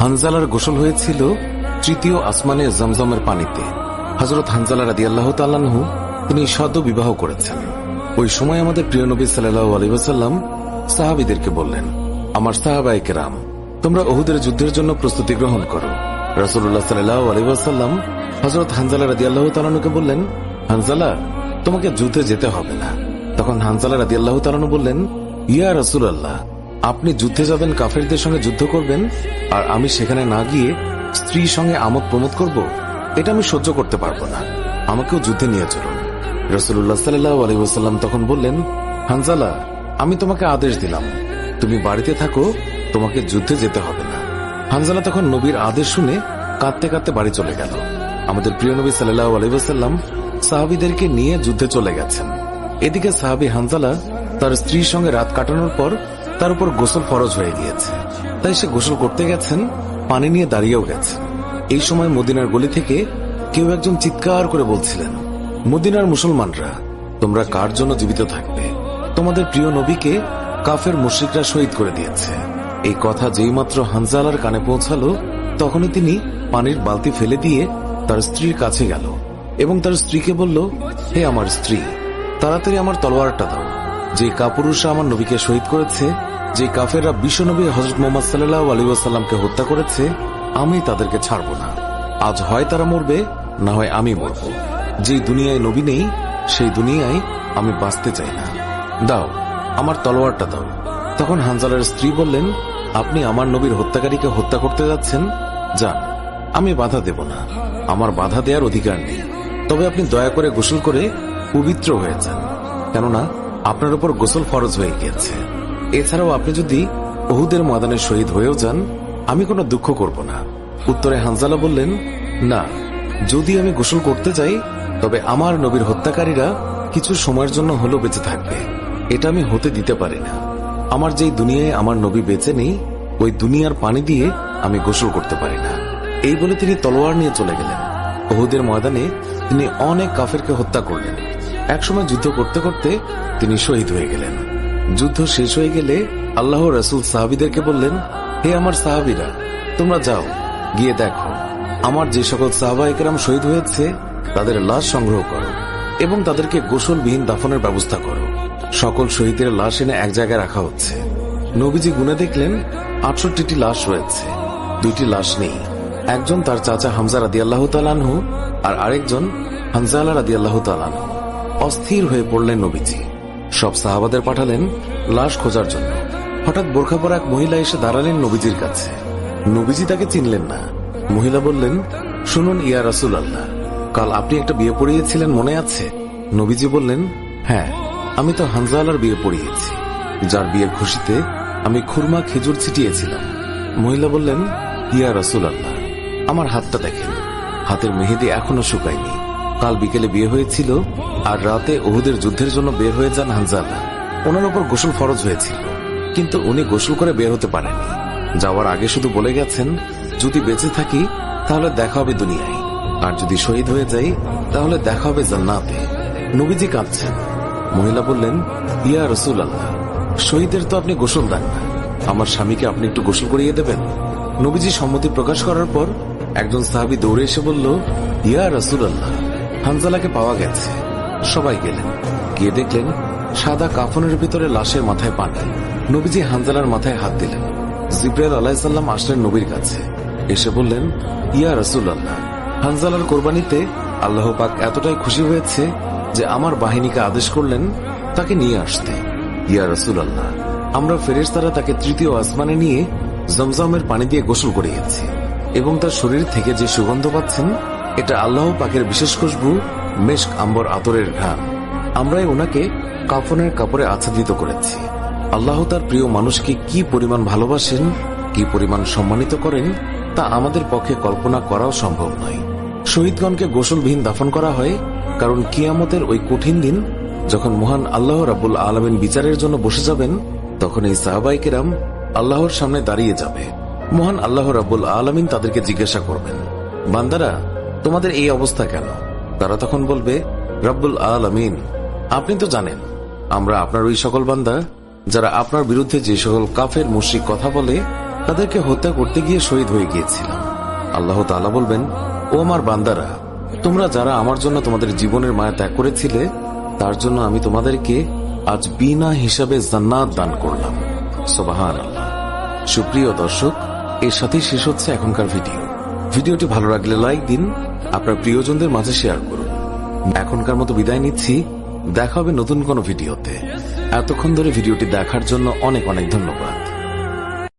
হানজালার গোসল হয়েছিল তৃতীয় আসমানে জমজমের পানিতে। হযরত হানজালা রাদিয়াল্লাহু তাআলা আনহু তিনি সদ্য বিবাহ করেছেন। ওই সময় আমাদের প্রিয় নবী সাল্লাল্লাহু আলাইহি ওয়াসাল্লাম সাহাবীদেরকে বললেন, আমার সাহাবায়ে কেরাম, তোমরা উহুদের যুদ্ধের জন্য প্রস্তুতি গ্রহণ করো। রাসূলুল্লাহ সাল্লাল্লাহু আলাইহি ওয়াসাল্লাম হযরত হানজালা রাদিয়াল্লাহু তাআলা আনহুকে বললেন, হানজালা, তোমাকে যুদ্ধে যেতে হবে না। তখন হানজালা রাদিয়াল্লাহু তাআলা আনহু বললেন, ইয়া রাসূলুল্লাহ, আপনি যুদ্ধে যাবেন, কাফেরদের সঙ্গে যুদ্ধ করবেন, আর আমি সেখানে না গিয়ে স্ত্রীর সঙ্গে আমোদ প্রমোদ করব? এটা আমি সহ্য করতে পারবো না। আমাকেও যুদ্ধে নিয়ে চলুন। রাসূলুল্লাহ সাল্লাল্লাহু আলাইহি ওয়াসাল্লাম তখন বললেন, হানজালা, আমি তোমাকে আদেশ দিলাম, তুমি বাড়িতে থাকো, তোমাকে যুদ্ধে যেতে হবে না। হানজালা তখন নবীর আদেশ শুনে কাঁদতে কাঁদতে বাড়ি চলে গেল। আমাদের প্রিয় নবী সাল্লাল্লাহু আলাইহি ওয়াসাল্লাম সাহাবীদেরকে নিয়ে যুদ্ধে চলে গেছেন। এদিকে সাহাবী হানজালা তার স্ত্রীর সঙ্গে রাত কাটানোর পর তার উপর গোসল ফরজ হয়ে গিয়েছে, তাই সে গোসল করতে গেছেন, পানি নিয়ে দাঁড়িয়েও গেছেন। এই সময় মদিনার গলি থেকে কেউ একজন চিৎকার করে বলছিলেন, মদিনার মুসলমানরা, তোমরা কার জন্য জীবিত থাকবে? তোমাদের প্রিয় নবীকে কাফের মুশরিকরা শহীদ করে দিয়েছে। এই কথা যেই মাত্র হানজালার কানে পৌঁছালো, তখনই তিনি পানির বালতি ফেলে দিয়ে তার স্ত্রীর কাছে গেল এবং তার স্ত্রীকে বলল, হে আমার স্ত্রী, তাড়াতাড়ি আমার তলোয়ারটা দাও। যে কাপুরুষরা আমার নবীকে শহীদ করেছে, যে কাফেররা বিশ্বনবী হযরত মুহাম্মদ সাল্লাল্লাহু আলাইহি ওয়াসাল্লামকে হত্যা করেছে, আমি তাদেরকে ছাড়ব না। আজ হয় তারা মরবে, না হয় আমি মরব। যে দুনিয়ায় নবী নেই, সেই দুনিয়ায় আমি বাঁচতে চাই না। দাও, আমার তলোয়ারটা দাও। তখন হানজালার স্ত্রী বললেন, আপনি আমার নবীর হত্যাকারীকে হত্যা করতে যাচ্ছেন? যান, আমি বাধা দেব না, আমার বাধা দেওয়ার অধিকার নেই। তবে আপনি দয়া করে গোসল করে পবিত্র হয়ে যান, কেননা আপনার উপর গোসল ফরজ হয়ে গিয়েছে। এছাড়াও আপনি যদি উহুদের ময়দানে শহীদ হয়েও যান, আমি কোনো দুঃখ করব না। উত্তরে হানজালা বললেন, না, যদি আমি গোসল করতে যাই, তবে আমার নবীর হত্যাকারীরা কিছু সময়ের জন্য হলেও বেঁচে থাকবে। এটা আমি হতে দিতে পারি না। আমার যেই দুনিয়ায় আমার নবী বেঁচে নেই, ওই দুনিয়ার পানি দিয়ে আমি গোসল করতে পারি না। এই বলে তিনি তলোয়ার নিয়ে চলে গেলেন। উহুদের ময়দানে তিনি অনেক কাফেরকে হত্যা করলেন। একসময় যুদ্ধ করতে করতে তিনি শহীদ হয়ে গেলেন। যুদ্ধ শেষ হয়ে গেলে আল্লাহ রাসূল সাহাবীদেরকে বললেন, হে আমার সাহাবীরা, তোমরা যাও, গিয়ে দেখো আমার যে সকল সাহাবা একরাম শহীদ হয়েছে তাদের লাশ সংগ্রহ করো এবং তাদেরকে গোসলবিহীন দাফনের ব্যবস্থা করো। সকল শহীদের লাশ এনে এক জায়গায় রাখা হচ্ছে। নবীজি গুনে দেখলেন ৬৮টি লাশ রয়েছে, ২টি লাশ নেই। একজন তার চাচা হামজা রাদিয়াল্লাহু তাআলা আনহু, আর আরেকজন হানজালা রাদিয়াল্লাহু তাআলা আনহু। অস্থির হয়ে পড়লেন নবীজি। সব সাহাবাদের পাঠালেন লাশ খোঁজার জন্য। হঠাৎ বোরখা পরা এক মহিলা এসে দাঁড়ালেন নবীজির কাছে। নবীজি তাকে চিনলেন না। মহিলা বললেন, শুনুন ইয়া রাসূলুল্লাহ, কাল আপনি একটা বিয়ে পড়িয়েছিলেন, মনে আছে? নবীজি বললেন, হ্যাঁ, আমি তো হানজালার বিয়ে পড়িয়েছি, যার বিয়ের খুশিতে আমি খুরমা খেজুর ছিটিয়েছিলাম। মহিলা বললেন, ইয়া রাসূলুল্লাহ, আমার হাতটা দেখেন, হাতের মেহেদি এখনো শুকায়নি। কাল বিকেলে বিয়ে হয়েছিল, আর রাতে উহুদের যুদ্ধের জন্য বের হয়ে যান হানজালা। ওনার উপর গোসল ফরজ হয়েছিল, কিন্তু উনি গোসল করে বের হতে পারেননি। যাওয়ার আগে শুধু বলে গেছেন, যদি বেঁচে থাকি তাহলে দেখা হবে দুনিয়ায়, আর যদি শহীদ হয়ে যাই তাহলে দেখা হবে জান্নাতে। নবীজি কাঁদছেন। মহিলা বললেন, ইয়া রাসূলুল্লাহ, শহীদের তো আপনি গোসল দেন না, আমার স্বামীকে আপনি একটু গোসল করিয়ে দেবেন। নবীজি সম্মতি প্রকাশ করার পর একজন সাহাবী দৌড়ে এসে বলল, ইয়া রাসূলুল্লাহ, হানজালাকে পাওয়া গেছে। সবাই গেলেন, গিয়ে দেখলেন সাদা কাফনের ভিতরে লাশের মাথায় পানি। নবীজি হানজালার মাথায় হাত দিলেন। জিবরাইল আলাইহিস সালাম আসলেন নবীর কাছে, এসে বললেন, ইয়া রাসূলুল্লাহ, হানজালার কোরবানিতে আল্লাহ পাক এতটাই খুশি হয়েছে যে আমার বাহিনীকে আদেশ করলেন তাকে নিয়ে আসতে। ইয়া রাসূলুল্লাহ, আমরা ফেরেশতারা তাকে তৃতীয় আসমানে নিয়ে জমজমের পানি দিয়ে গোসল করিয়েছি এবং তার শরীর থেকে যে সুগন্ধ পাচ্ছেন, এটা আল্লাহ পাকের বিশেষ খুশবু, মেশক আম্বর আতরের ঘ্রাণ। আমরাই ওনাকে কাফনের কাপড়ে আচ্ছাদিত করেছি। আল্লাহ তার প্রিয় মানুষকে কি পরিমাণ ভালোবাসেন, কি পরিমাণ সম্মানিত করেন, তা আমাদের পক্ষে কল্পনা করাও সম্ভব নয়। শহীদগণকে গোসলবিহীন দাফন করা হয় কারণ কিয়ামতের ওই কঠিন দিন যখন মহান আল্লাহ রাব্বুল আলামিন বিচারের জন্য বসে যাবেন, তখন এই সাহাবায়ে কেরাম আল্লাহর সামনে দাঁড়িয়ে যাবে। মহান আল্লাহ রাব্বুল আলামিন তাদেরকে জিজ্ঞাসা করবেন, বান্দারা, তোমাদের এই অবস্থা কেন? তারা তখন বলবে, রাব্বুল আলামিন, আপনি তো জানেন আমরা আপনার ওই সকল বান্দা যারা আপনার বিরুদ্ধে যে সকল কাফের মুশরিক কথা বলে তাদেরকে হত্যা করতে গিয়ে শহীদ হয়ে গিয়েছিলাম। আল্লাহ তাআলা বলবেন, ও আমার বান্দারা, তোমরা যারা আমার জন্য তোমাদের জীবনের মায়া ত্যাগ করেছিলে, তার জন্য আমি তোমাদেরকে আজ বিনা হিসাবে জান্নাত দান করলাম। সুবহানাল্লাহ। সুপ্রিয় দর্শক, এর সাথেই শেষ হচ্ছে এখনকার ভিডিওটি ভালো লাগলে লাইক দিন, আপনার প্রিয়জনদের মাঝে শেয়ার করুন। এখনকার মতো বিদায় নিচ্ছি, দেখা হবে নতুন কোনো ভিডিওতে। এতক্ষণ ধরে ভিডিওটি দেখার জন্য অনেক অনেক ধন্যবাদ।